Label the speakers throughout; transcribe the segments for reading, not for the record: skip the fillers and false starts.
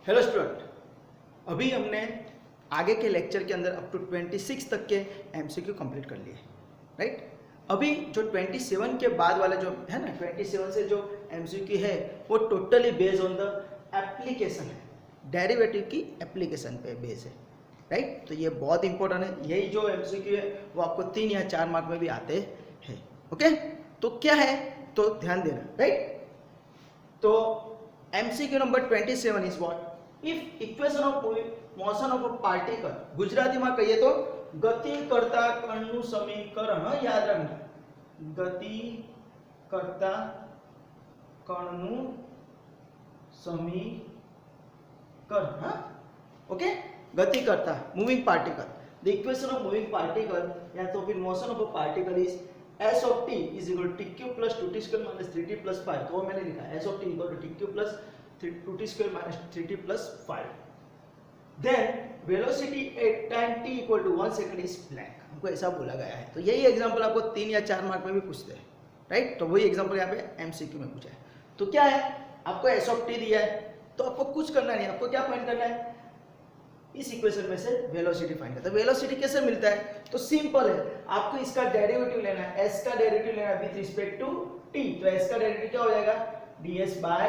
Speaker 1: Hello student, अभी हमने आगे के लेक्चर के अंदर अप टू 26 तक के एमसीक्यू कंप्लीट कर लिए, राइट। अभी जो 27 के बाद वाला जो है ना, 27 से जो एमसीक्यू है वो totally based on the application है, डेरिवेटिव की एप्लीकेशन पे बेस है, राइट। तो ये बहुत इंपॉर्टेंट है। यही जो एमसीक्यू है वो आपको 3 या 4 मार्क में भी आते हैं, ओके। तो क्या है, तो ध्यान देना, राइट। तो MCQ number 27 is what, if equation of motion of a particle, ગુજરાતીમાં કહીએ તો ગતિ કરતા કણનું સમીકરણ, યાદ રાખજો, ગતિ કરતા કણનું સમીકરણ, હા, ઓકે। ગતિ કરતા moving particle, the equation of moving particle या तो फिर motion of a particle is s of t is equal to tq plus 2t square minus 3t plus 5। तो वो मैंने लिखा s of t equal to tq plus 2t square minus 3t plus 5। then velocity at time t equal to 1 second is blank, हमको ऐसा बोला गया है। तो यही एग्जांपल आपको 3 या 4 मार्क में भी पूछते हैं, राइट। तो वही एग्जांपल यहाँ पे एमसीक्यू में पूछा है। तो क्या है, आपको s of t दिया है, तो आपको कुछ करना नहीं, आपको क्या फाइंड करना है, इस इक्वेशन में से वेलोसिटी फाइंड करते हैं। वेलोसिटी कैसे मिलता है, तो सिंपल है, आपको इसका डेरिवेटिव लेना है, s का डेरिवेटिव लेना है विद रिस्पेक्ट टू t। तो s का डेरिवेटिव क्या हो जाएगा, ds by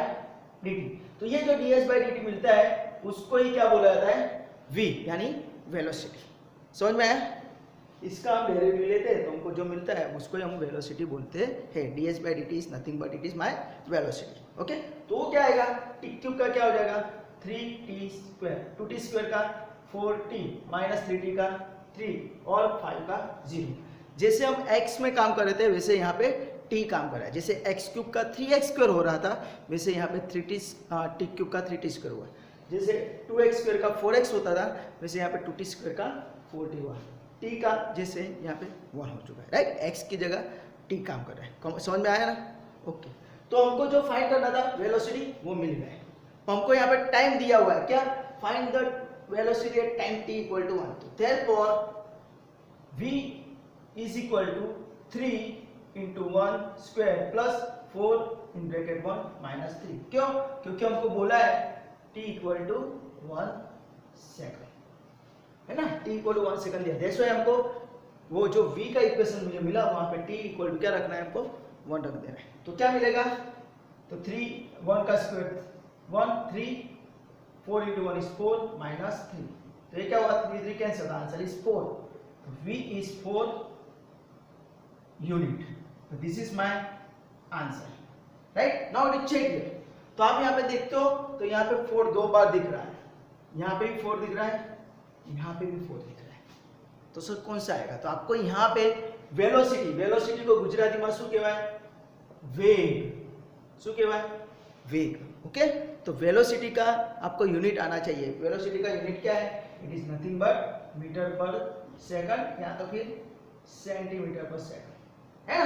Speaker 1: dt। तो ये जो ds by dt मिलता है उसको ही क्या बोला जाता है, v, यानी वेलोसिटी। समझ में आया, इसका हम डेरिवेटिव लेते हैं तो हमको जो मिलता है उसको ही हम वेलोसिटी बोलते हैं। ds by dt is nothing but it is my velocity, okay. तो वो क्या आएगा, t क्यूब का क्या हो जाएगा 3t स्क्वायर, 2t स्क्वायर का 4t माइनस 3t का 3 और 5 का 0। जैसे हम x में काम कर रहे थे वैसे यहाँ पे t काम कर रहा है। जैसे x क्यूब का 3x स्क्वायर हो रहा था वैसे यहाँ पे t क्यूब का 3t स्क्वायर हुआ। जैसे 2x स्क्वायर का 4x होता था वैसे यहाँ पे 2t स्क्वायर का 4t हुआ। t का जैसे यहाँ पे 1 हो चुका है, राइट। x की जगह t काम कर रहा है। समझ में आया ना, ओके। तो हमको जो फाइंड करना था वेलोसिटी वो मिल गया है। हमको यहाँ पे टाइम दिया हुआ है, क्या, find the velocity at time t equal to 1। तो therefore v is equal to 3 into 1 square plus 4 in bracket 1 minus 3। क्यों, क्योंकि हमको बोला है t इक्वल टू 1 सेकंड, है ना, t इक्वल टू 1 सेकंड दिया। दैट्स व्हाई हमको वो जो v का इक्वेशन मुझे मिला वहां पे t इक्वल टू क्या रखना है, हमको 1 रख देना है। तो क्या मिलेगा, तो 3 1 का स्क्वायर 1 3 4 into 1 is 4 minus 3। तो ये क्या हुआ, 3 कैंसिल, आंसर इज 4। तो v is 4 यूनिट। तो this is my answer, right. Now it check it. तो आप यहाँ पे देखते हो तो यहाँ पे 4 दो बार दिख रहा है, यहाँ पे भी 4 दिख रहा है, यहाँ पे भी 4 दिख रहा है। तो सर कौन सा आएगा, तो आपको यहाँ पे वेलोसिटी, वेलोसिटी को गुजराती में शू कहेवाय, वेग, शू कहेवाय, वेग, ओके। तो वेलोसिटी का आपको यूनिट आना चाहिए। वेलोसिटी का यूनिट क्या है, it is nothing but metre per second या तो फिर सेंटीमीटर पर सेकंड, है ना,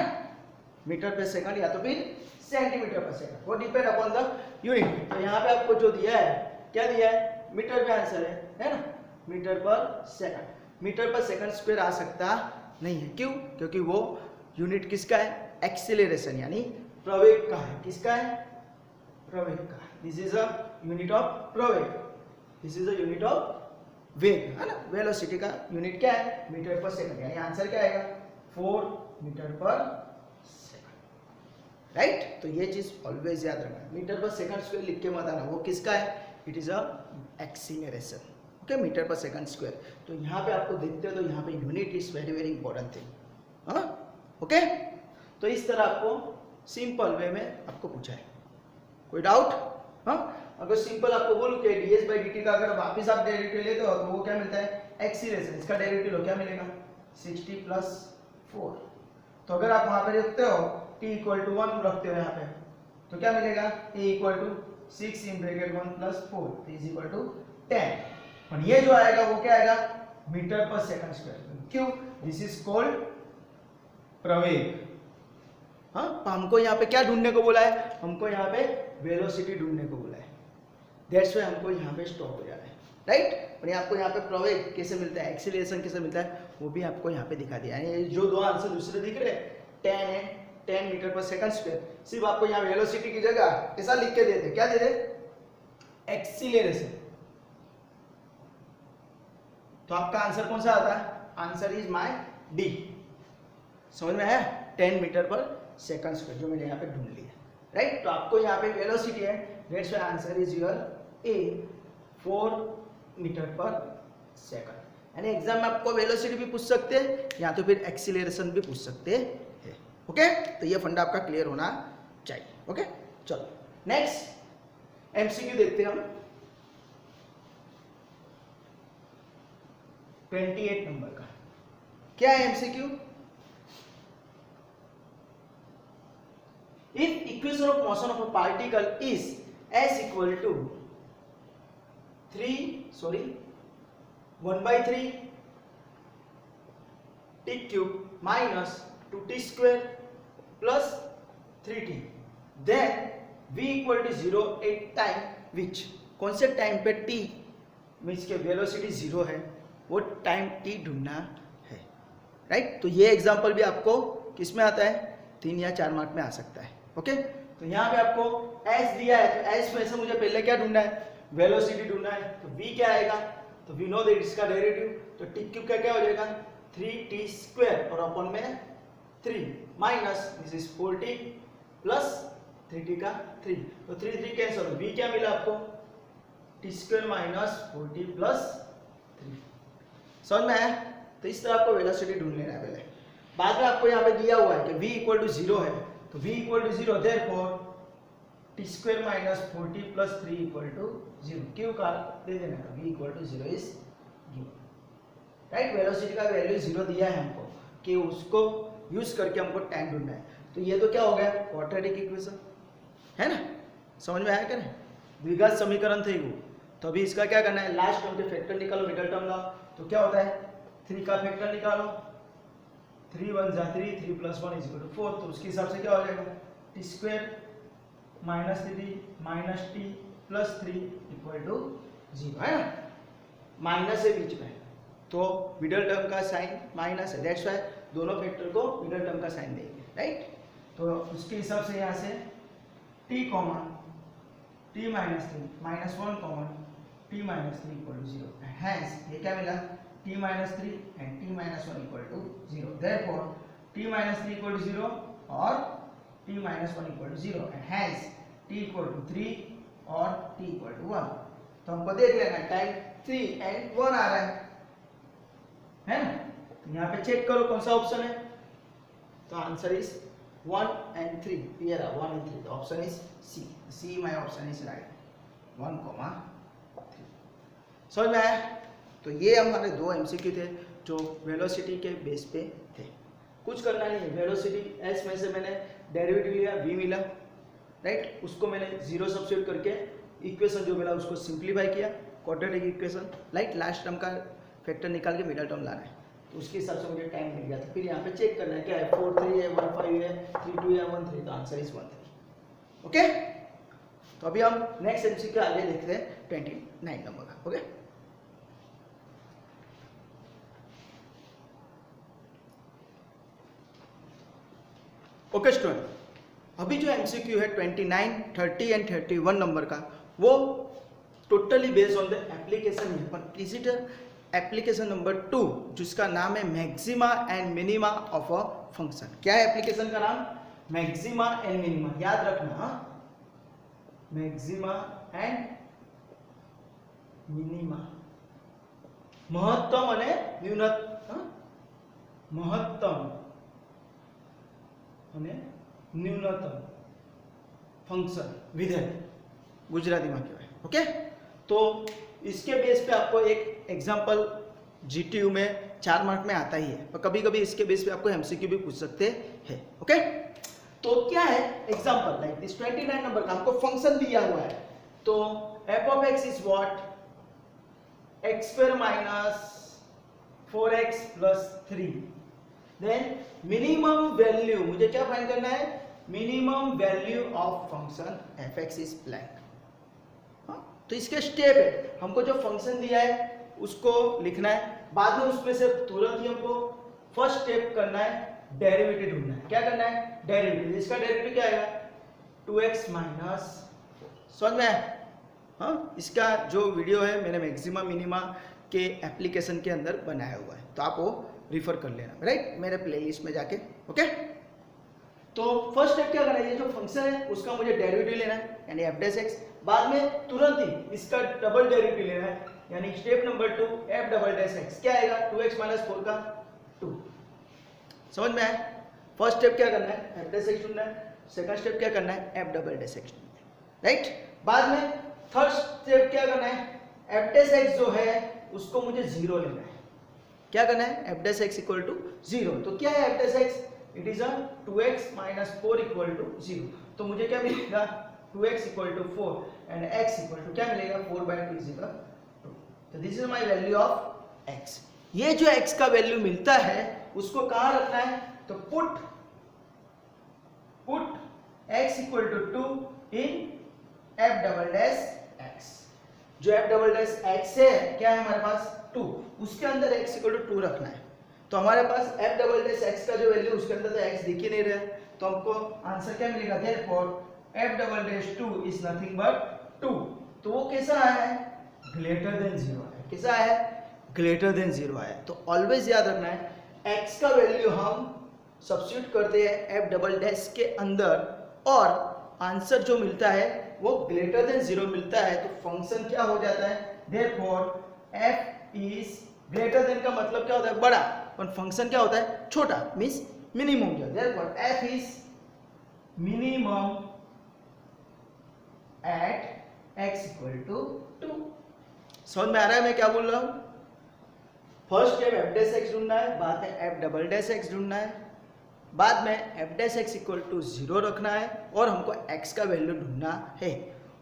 Speaker 1: मीटर पर सेकंड या तो फिर सेंटीमीटर पर सेकंड, वो डिपेंड अपॉन द यूनिट। तो यहाँ पे आपको जो दिया है, क्या दिया है, मीटर पे आंसर है ना, metre per second. Metre per second square आ सकता नहीं है, क्यों, क्योंकि वो यूनिट किसका है, एक्सीलरेशन यानी प्रवेग का है। किसका है, प्रवेग का। This is a unit of Praveg, this is a unit of वेग, है ना। वेलोसिटी का यूनिट क्या है, मीटर पर सेकंड, यानी आंसर क्या आएगा 4 मीटर पर सेकंड, राइट। तो ये चीज ऑलवेज याद रखना, मीटर पर सेकंड स्क्वायर लिख के मत आना, वो किसका है, it is a acceleration, okay, metre per second square. तो यहाँ पे आपको देखते हो तो यहाँ पे unit is very very important thing, हाँ, ओके। तो इस तरह आपको सिंपल वे में आपको पूछा है, कोई डाउट, हाँ। अगर सिंपल आपको बोलूं कि ds by dt का अगर वापस आप डेरिवेटिव लेते हो तो वो क्या मिलता है, एक्सीलरेशन। इसका डेरिवेटिव लो, क्या मिलेगा 60 प्लस 4। तो अगर आप वहां पे रखते हो t इक्वल टू 1 रखते हो यहाँ पे, तो क्या मिलेगा a equal to 6 in bracket 1 plus 4 is equal to 10। और ये जो आएगा वो क्या आएगा, मीटर पर सेकंड स्क्वायर। क्यों, दिस इज कॉल्ड प्रवेग, हाँ। हमको यहाँ पे क्या ढूंढने को बोला है, हमको यहाँ पे वेलोसिटी ढूंढने को बोला है। दैट्स व्हाई हमको यहाँ पे स्टॉप हो जाना है, राइट। और आपको यहाँ पे प्रवेग कैसे मिलता है, एक्सीलरेशन कैसे मिलता है, वो भी आपको यहाँ पे दिखा दिया। यानी जो दो आंसर दूसरे दिख रहे हैं 10 है, 10 मीटर पर सेकंड स्क्वायर, सिर्फ आपको यहाँ वेलोसिटी की जगह ऐसा लिख के देते, क्या देते, एक्सीलरेशन। तो आपका आंसर कौन सा आता है? Answer is my D. समझ में आया? 10 मीटर पर सेकंड स्क्वायर जो मैंने यहाँ पे ढूंढ लिया, राइट। तो आपको यहाँ पे वेलोसिटी है, that's why answer is your a 4 metre per second. यानी एग्जाम में आपको वेलोसिटी भी पूछ सकते हैं या तो फिर एक्सीलरेशन भी पूछ सकते हैं। ओके, तो ये फंडा आपका क्लियर होना चाहिए। ओके, चलो नेक्स्ट एमसीक्यू देखते हैं हम। 28 नंबर का क्या है MCQ? If equation of motion of a particle is s equal to 1/3 t cube minus 2t square plus 3t, then v equal to 0 at time which, कौन से टाइम पे t मीन्स के वेलोसिटी 0 है, वो time t ढूंढना है, right. तो ये एग्जांपल भी आपको किस में आता है? 3 या 4 मार्क में आ सकता है। ओके, तो यहाँ पे आपको s दिया है, तो s में से मुझे पहले क्या ढूंढना है? वेलोसिटी ढूंढना है। तो v क्या आएगा? तो वी नो दैट इसका डेरिवेटिव, तो t क्यूब का क्या हो जाएगा? 3t स्क्वायर और अपन में 3 minus this is 4t plus 3t का 3, तो 3 कैंसिल, v क्या मिला आपको? t square minus 4t plus 3। समझ में आया? तो इस तरह आपको वेलोसिटी ढूंढ लेना है पहले। बाद में आपको यहाँ पे दिया हुआ है कि v इक्वल टू 0 है, तो v equal to 0, therefore t square minus 4t plus 3 equal to 0। क्यों का दे देना का v equal to 0 is given, right. Velocity का वैल्यू 0 दिया है हमको कि उसको यूज करके हमको टाइम ढूंढना है। तो ये तो क्या हो गया? क्वाड्रेटिक इक्वेशन है ना। समझ में आया क्या? द्विघात समीकरण थे वो। तो अभी इसका क्या करना है? लास्ट टर्म के फैक्टर निकालो, मिडल टर्म लाओ। तो क्या होता है? 3 का फैक्टर निकालो, 3 1 जा 3, 3 प्लस 1 इज इक्वल टू 4। तो उसके हिसाब से क्या हो जाएगा? t square minus 3 minus t plus 3 equal to 0 है ना। माइनस है बीच में, तो मिडल टर्म का साइन माइनस है, दैट्स व्हाई दोनों फैक्टर को मिडल टर्म का साइन देंगे, राइट। तो उसके हिसाब से यहाँ से t common t minus 3 minus 1 common t minus 3 equal to 0। Hence ये क्या मिला? t minus 3 and t minus 1 equal to 0. Therefore, t minus 3 equal to 0 or t minus 1 equal to 0 and hence t equal to 3 और t equal to 1. तो हमको देख लेना time 3 and 1 आ रहा है ना। तो यहाँ पे चेक करो कौन सा ऑप्शन है। तो आंसर इज 1 and 3। क्लियर है? 1 and 3। तो option is C. C my option is right, 1, 3। समझ में आया? तो ये हमारे 2 एमसीक्यू थे जो वेलोसिटी के बेस पे थे। कुछ करना नहीं है, वेलोसिटी एस में से मैंने डेरिवेटिव लिया, v मिला, राइट। उसको मैंने 0 सब्स्टिट्यूट करके इक्वेशन जो मिला उसको सिंप्लीफाई किया, quadratic equation, right. Last term का फैक्टर निकाल के मिडल टर्म लाना है, तो उसके हिसाब से मुझे टाइम मिल गया था। फिर यहाँ पे चेक करना है क्या है, 4 3 है, 1 5 है, 3 2 है, 1 3। तो आंसर इज 1 3। ओके, तो अभी हम नेक्स्ट एमसीक्यू आगे देखते हैं 29 नंबर का। ओके, ओके स्टूडेंट, अभी जो एमसीक्यू है 29, 30 एंड 31 नंबर का, वो totally based on the application है, पर इज इट एप्लीकेशन नंबर 2 जिसका नाम है maxima and minima of a function. क्या है एप्लीकेशन का नाम? Maxima and minima. याद रखना, मैक्सिमा एंड मिनिमा, महत्तम અને न्यूनतम, महत्तम અને न्यूनतम फंक्शन विधेय गुजराती में कहवाय। ओके, तो इसके बेस पे आपको एक एग्जांपल जीटीयू में 4 मार्क में आता ही है, पर कभी कभी इसके बेस पे आपको एमसीक्यू भी पूछ सकते हैं। ओके, तो क्या है एग्जांपल लाइक दिस 29 नंबर का हमको फंक्शन दिया हुआ है। तो f of x is what? x square minus 4x plus 3। Then minimum value, मुझे क्या फाइंड करना है? Minimum value of function fx is blank. तो इसके स्टेप है, हमको जो फंक्शन दिया है उसको लिखना है, बाद में उसमें से तुरंत ही हमको फर्स्ट स्टेप करना है, डेरिवेटिव ढूंढना है। क्या करना है? डेरिवेटिव। इसका डेरिवेटिव क्या आएगा? 2x माइनस, समझ में आया? हाँ, इसका जो वीडियो है मैंने मैक्सिमा मिनिमा के एप्लीकेशन के अंदर बनाया हुआ है, तो आप वो रिफर कर लेना, राइट, मेरे प्लेलिस्ट में जाके। ओके, तो फर्स्ट स्टेप क्या करना है, ये जो फंक्शन है उसका मुझे डेरिवेटिव लेना है यानी एफ डैश एक्स, बाद में तुरंत ही इसका डबल डेरिवेटिव लेना है यानी step number 2 F double dash x, क्या आएगा 2x माइनस 4 का 2। समझ में आया? फर्स्ट स्टेप क्या करना है, एफ डैश एक्स ढूंढना है, सेकंड स्टेप क्या करना है, एफ डबल डैश एक्स ढूंढना है, राइट। बाद में थर्ड स्टेप क्या करना है, एफ डैश एक्स जो है उसको मुझे 0 लेना है। क्या करना है, F dash X equal to 0, तो क्या है F dash X, it is a 2x minus 4 equal to 0, तो मुझे क्या मिलेगा 2x equal to 4 and x equal to क्या मिलेगा 4/2 इज इक्वल टू, तो this is my value of x। ये जो x का वैल्यू मिलता है उसको कहाँ रखना है, तो put x equal to 2 in f double dash x। जो f डबल डैश x है क्या है हमारे पास 2, उसके अंदर x इक्वल टू 2 रखना है। तो हमारे पास f डबल डैश x का जो वैल्यू उसके अंदर तो x दिख ही नहीं रहा है, तो हमको आंसर क्या मिलेगा, therefore f double dash 2 is nothing but 2। तो वो कैसा आया है, ग्रेटर देन 0 है। कैसा आया है, ग्रेटर देन 0 आया। तो ऑलवेज याद रखना है x का वैल्यू हम सब्स्टिट्यूट करते हैं f डबल डैश के अंदर और आंसर जो मिलता है वो ग्रेटर देन 0 मिलता है, तो फंक्शन क्या हो जाता है, therefore f is greater than का मतलब क्या होता है, बड़ा, और फंक्शन क्या होता है, छोटा, मींस मिनिमम जो है, therefore f is minimum at x equal to 2। समझ में आ रहा है मैं क्या बोल रहा हूं? First step f dash x ढूंढना है, बाद में f डबल डैश x ढूंढना है, बाद में f dash x equal to 0 रखना है और हमको x का वैल्यू ढूंढना है।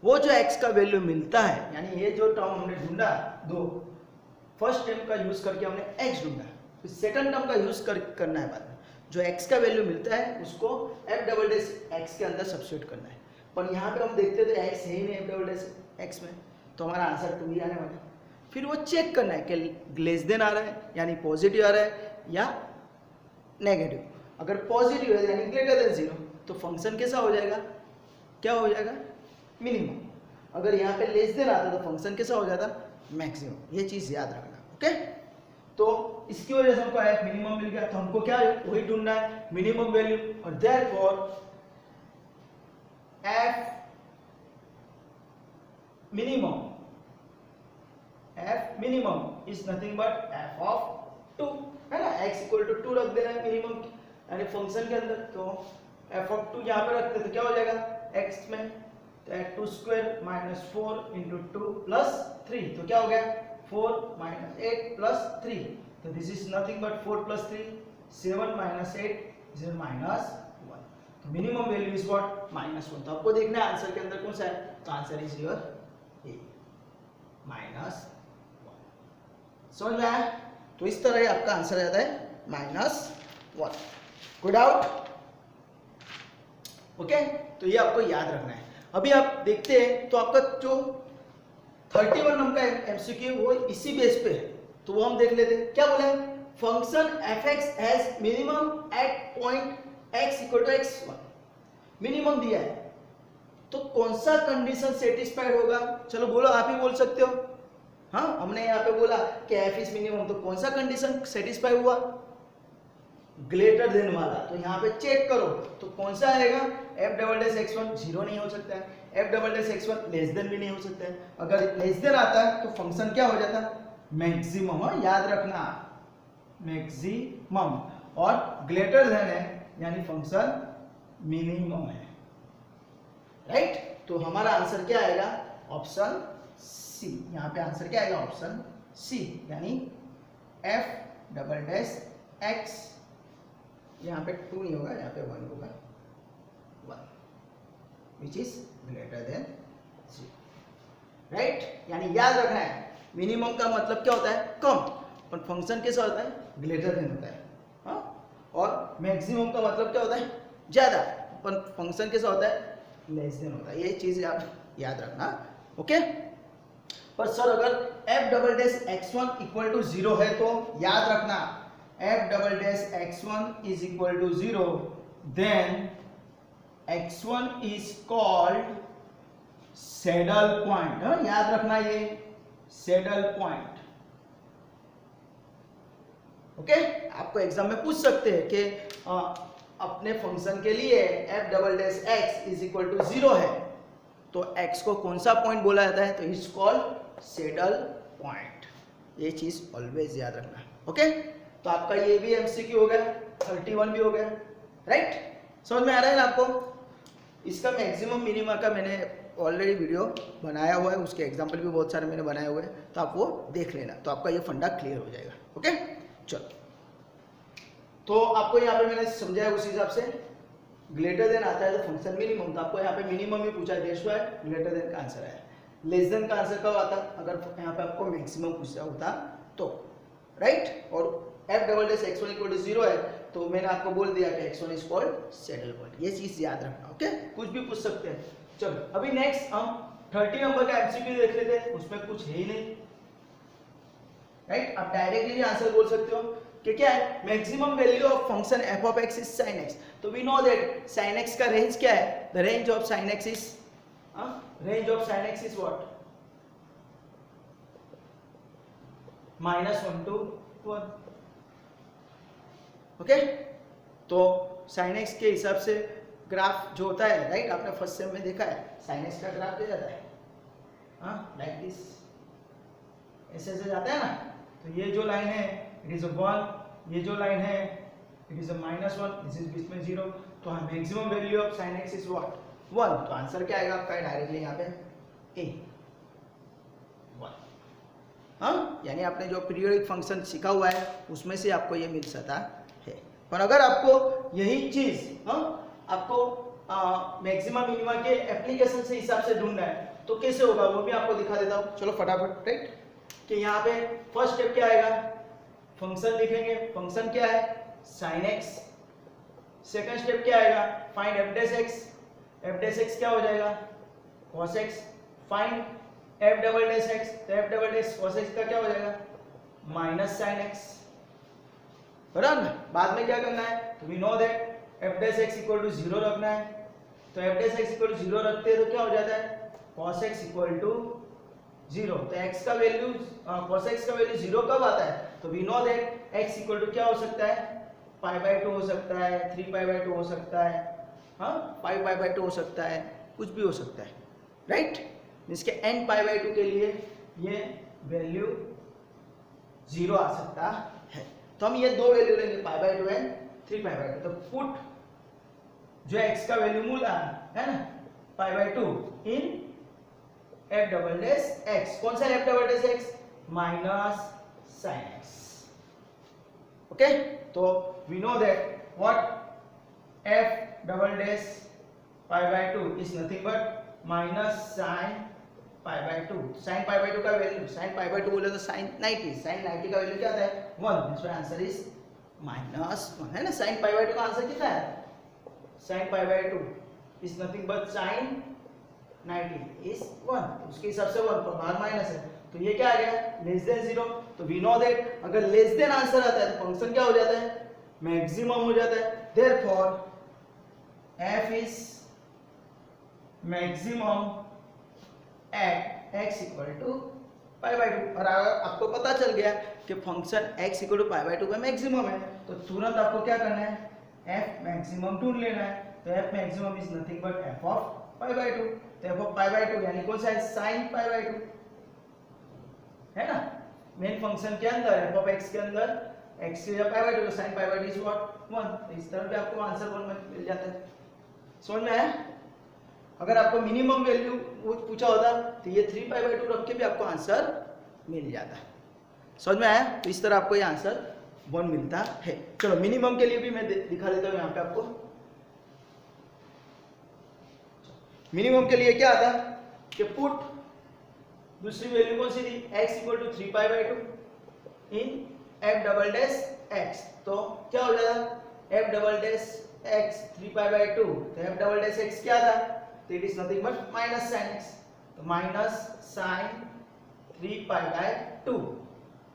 Speaker 1: वो जो x का वैल्यू मिलता है यानी ये जो टर्म हमने ढूंढा, दो फर्स्ट टर्म का यूज करके हमने x ढूंढा, फिर सेकंड टर्म का यूज करना है, बाद में जो x का वैल्यू मिलता है उसको f डबल डैश x के अंदर सब्स्टिट्यूट करना है। पर यहाँ पे हम देखते तो x है ही नहीं f डबल डैश x में, तो हमारा आंसर 2 ही आने वाला है। फिर वो चेक करना है कि लेस देन आ रहा है यानी पॉजिटिव आ रहा है या नेगेटिव। अगर पॉजिटिव है यानी ग्रेटर देन 0 तो फंक्शन कैसा हो जाएगा, क्या हो जाएगा, मिनिमम। अगर यहाँ पे लेस देन आता तो फंक्शन कैसा हो जाता, मैक्सिमम। ये चीज याद रखना, ओके। तो इसकी वजह से हमको f मिनिमम मिल गया, तो हमको क्या है वही ढूंढना है, मिनिमम वैल्यू, और therefore f minimum is nothing but f of 2, है ना, x इक्वल टू 2 रख देना है मिनिमम यानी फंक्शन के अंदर, तो f ऑफ 2 यहाँ पे रखते तो क्या हो जाएगा x में, तो 2 स्क्वायर माइनस 4 इंटू 2 प्लस 3, तो क्या हो गया 4 माइनस 8 प्लस 3, तो this is nothing but 4 plus 3 7 minus 8 is minus 1, तो मिनिमम वैल्यू इज व्हाट -1। तो आपको देखना है आंसर के अंदर कौन सा है, तो आंसर इज योर ए -1। समझ में आया? तो इस तरह आपका आंसर आता है -1। Good out, okay. तो ये आपको याद रखना है। अभी आप देखते हैं तो आपका जो 31 नंबर का एमसीक्यू वो इसी बेस पे है, तो वो हम देख लेते हैं। क्या बोला है, function fx has minimum at point x equal to x1, minimum दिया है, तो कौन सा कंडीशन सेटिस्फाइड होगा, चलो बोलो, आप ही बोल सकते हो। हाँ, हमने यहाँ पे बोला कि f इज मिनिमम, तो कौन सा कंडीशन सेटिस्फाई हुआ, ग्रेटर देन वाला, तो यहाँ पे चेक करो तो कौन सा आएगा, f डबल डैश x1 0 नहीं हो सकता है, f double dash x1 less than भी नहीं हो सकता है। अगर लेस देन आता है तो फंक्शन क्या हो जाता है, मैक्सिमम, याद रखना मैक्सिमम, और ग्रेटर देन है यानी फंक्शन मिनिमम है, राइट। तो हमारा आंसर क्या आएगा, ऑप्शन सी। यहाँ पे आंसर क्या आएगा, ऑप्शन सी, यानी f डबल डैश x, यहाँ पे 2 नहीं होगा, यहाँ पे 1 होगा, 1 which is greater than 0, right. यानी याद रखना है मिनिमम का मतलब क्या होता है, कम, और फंक्शन कैसा होता है, ग्रेटर देन होता है, हाँ। और मैक्सिमम का मतलब क्या होता है, ज्यादा, पर फंक्शन कैसा होता है, लेस देन होता है। ये चीज आप याद रखना, ओके। पर सर अगर f double dash x1 equal to 0 है तो याद रखना f double dash x1 is equal to 0, then x1 is called saddle point, याद रखना ये सैडल पॉइंट। ओके, आपको एग्जाम में पूछ सकते हैं कि अपने फंक्शन के लिए f double dash x is equal to 0 है तो x को कौन सा पॉइंट बोला जाता है, तो इज कॉल्ड सैडल पॉइंट। ये चीज ऑलवेज याद रखना। ओके, तो आपका ये भी एमसीक्यू हो गया, 31 भी हो गया, राइट। समझ में आ रहा है ना आपको। इसका मैक्सिमम मिनिमा का मैंने ऑलरेडी वीडियो बनाया हुआ है, उसके एग्जाम्पल भी बहुत सारे मैंने बनाए हुए हैं, तो आप वो देख लेना, तो आपका ये फंडा क्लियर हो जाएगा। ओके, चलो, तो आपको यहाँ पे मैंने समझाया उस हिसाब से ग्रेटर देन आता है तो फंक्शन मिनिमम, तो आपको यहाँ पे मिनिमम भी पूछा है, दैट्स व्हाई ग्रेटर देन का आंसर है। लेस देन का आंसर कब आता, अगर यहाँ पे आपको मैक्सिमम पूछा होता तो, राइट। और f double dash x1 equal to 0 है तो मैंने आपको बोल दिया कि x1 is called saddle point. ये चीज याद रखना। ओके, कुछ भी पूछ सकते हैं। चलो, अभी नेक्स्ट हम 30 नंबर का एमसीक्यू देख लेते हैं, उसमें कुछ है ही नहीं, राइट। आप डायरेक्टली भी आंसर बोल सकते हो कि क्या है, maximum value of function f of x is sin x। तो we know that sin x का रेंज क्या है, the range of sin x is what, -1 to 1। Okay, तो sin x के हिसाब से ग्राफ जो होता है, राइट, आपने फर्स्ट सेम में देखा है, sin x का ग्राफ दे जाता है, लाइक दिस, ऐसे ऐसे जाता है ना। तो ये जो लाइन है इट इज 1, ये जो लाइन है इट इज -1, दिस इज बीच में 0। तो maximum value of sin x is what, 1। तो आंसर क्या आएगा आपका डायरेक्टली यहाँ पे a, 1। यानी आपने जो पीरियोडिक फंक्शन सीखा हुआ है उसमें से आपको ये मिल सकता है। पर अगर आपको यही चीज आपको मैक्सिमम मिनिमा के एप्लीकेशन से हिसाब से ढूंढना है तो कैसे होगा वो भी आपको दिखा देता हूँ। चलो फटाफट, राइट, कि यहाँ पे फर्स्ट स्टेप क्या आएगा, फंक्शन लिखेंगे, फंक्शन क्या है sin x। सेकंड स्टेप क्या आएगा, find f dash x, f dash x क्या हो जाएगा cos x। Find f double dash x, तो f double dash cos x का क्या हो जाएगा माइनस sin x, बराबर। बाद में क्या करना है, तो we know that f dash x equal to 0 रखना है। तो f dash x equal to 0 रखते हैं तो क्या हो जाता है cos x इक्वल टू 0। तो x का वैल्यू cos x का वैल्यू 0 कब आता है, तो we know that x equal to क्या हो सकता है π/2 हो सकता है, 3π/2 हो सकता है, 5π/2 हो सकता है, कुछ भी हो सकता है, राइट। इसके n π/2 के लिए ये वैल्यू 0 आ सकता है। तो हम ये दो वैल्यू लेंगे π/2 एंड 3π/2। तो पुट जो x का वैल्यू मिला है ना π/2 in f double dash x, कौन सा f डबल डैश x माइनस sin x। ओके, तो we know that what f double dash π/2 is nothing but minus sin π/2। sin π/2 का वैल्यू, sin π/2 बोले तो sin 90, sin 90 का वैल्यू क्या आता है 1, इसका आंसर इज -1 है ना। sin π/2 का आंसर कितना है, sin π/2 is nothing but sin 90 is 1, उसके हिसाब से 1 पर बाहर माइनस है तो ये क्या आ गया लेस देन 0। तो वी नो दैट अगर लेस देन आंसर आता है तो फंक्शन क्या हो जाता है मैक्सिमम हो जाता है। Therefore f is maximum at x equal to π/2। और अगर आपको पता चल गया कि फंक्शन x इक्वल टू π/2 का मैक्सिमम है तो तुरंत आपको क्या करना है f मैक्सिमम ढूंढ लेना है। तो f maximum is nothing but f of π/2। तो f ऑफ π/2 यानी कौन सा है sin π/2 है ना। मेन फंक्शन के अंदर f ऑफ x के अंदर x की जगह π/2 तो sin π/2 इज व्हाट 1। तो इस तरह पे आपको आंसर 1 मिल जाता है। समझ में आया। अगर आपको मिनिमम वैल्यू पूछा होता तो ये 3π/2 रख के भी आपको आंसर मिल जाता। समझ में आया। तो इस तरह आपको ये आंसर 1 मिलता है। चलो मिनिमम के लिए भी मैं दिखा देता हूँ यहाँ पे आपको। मिनिमम के लिए क्या आता कि पुट दूसरी वैल्यू कौन सी थी x equal to 3π/2 in f double dash x। तो क्या हो जाएगा f डबल डैश x 3π/2 तो f डबल डैश x क्या था तो it is nothing but minus sin x। तो माइनस sin 3π/2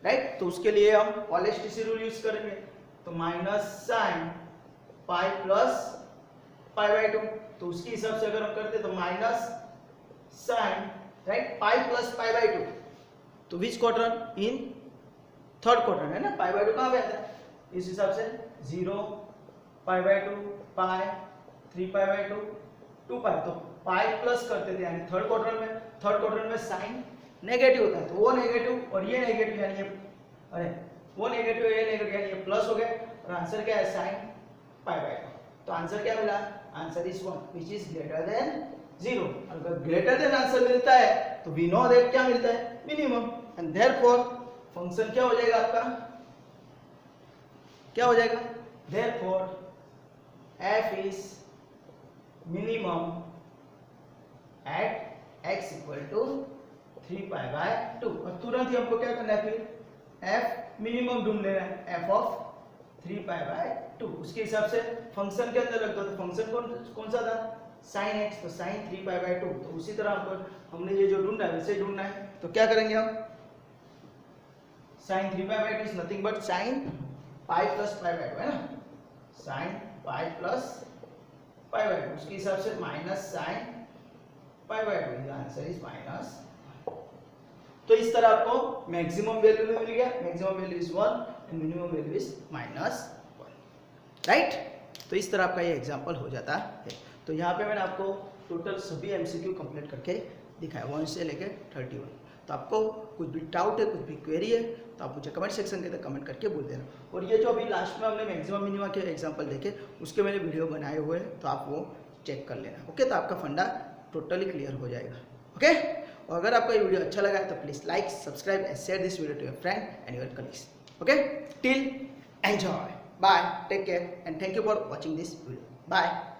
Speaker 1: राइट। तो उसके लिए हम पॉलिस्टिसी रूल यूज करेंगे। तो माइनस sin पाई प्लस π/2 तो उसके हिसाब से अगर हम करते तो minus sine, right, pi plus pi by two. तो which quadrant? In third quadrant, है ना। पाई बाई टू कहाँ पे आता है? इस हिसाब से 0, पाई by to, pi, 3 pi by to, 2 पाई। तो पाई प्लस करते थे, यानी थर्ड क्वाड्रेंट में साइन नेगेटिव होता है, तो वो नेगेटिव और ये नेगेटिव, यानी ये, अरे वो नेगेटिव ये नेगेटिव, यानी ये प्लस हो गया। और आंसर क्या है? Sine pi by two. तो आंसर क्या मिला? Answer is 1 which is greater than 0। अगर ग्रेटर देन आंसर मिलता है तो वी नो दैट क्या मिलता है? मिनिमम। एंड देयरफॉर फंक्शन क्या हो जाएगा आपका? क्या हो जाएगा? Therefore f is minimum at x equal to 3 pi by 2। और तुरंत ही हमको क्या करना है? फिर f मिनिमम ढूंढ लेना है, f ऑफ 3 पाई बाय 2। उसके हिसाब से फंक्शन के अंदर रख दो। तो फंक्शन कौन सा था? sin x, तो sin 3 पाई बाय 2। तो उसी तरह हमने ये जो ढूंढना है वैसे ढूंढना है। तो क्या करेंगे हम? sin 3 pi by 2 is nothing but sin pi plus pi by 2, है ना। sin pi plus pi by 2, उसके हिसाब से minus sin pi by 2। Answer is minus. तो इस तरह आपको मैक्सिमम वैल्यू मिल गया। Maximum value is 1 and minimum value is -1, right. तो इस तरह आपका ये एग्जांपल हो जाता है। तो यहाँ पे मैंने आपको टोटल सभी एमसीक्यू कंप्लीट करके दिखाया 1 से लेके 31। तो आपको कुछ भी डाउट है, कुछ भी क्वेरी है, तो आप मुझे कमेंट सेक्शन के अंदर कमेंट करके बोल देना। और ये जो अभी लास्ट में हमने मैक्सिमम मिनिमम के एग्जांपल देखे, उसके मैंने वीडियो बनाए हुए हैं, तो आप वो चेक कर लेना। ओके, तो आपका फंडा टोटली क्लियर हो जाएगा। ओके, और अगर आपको ये वीडियो अच्छा लगा है तो please like, subscribe and share this video to your friend and your colleagues. Okay, till enjoy, bye, take care and thank you for watching this video. Bye.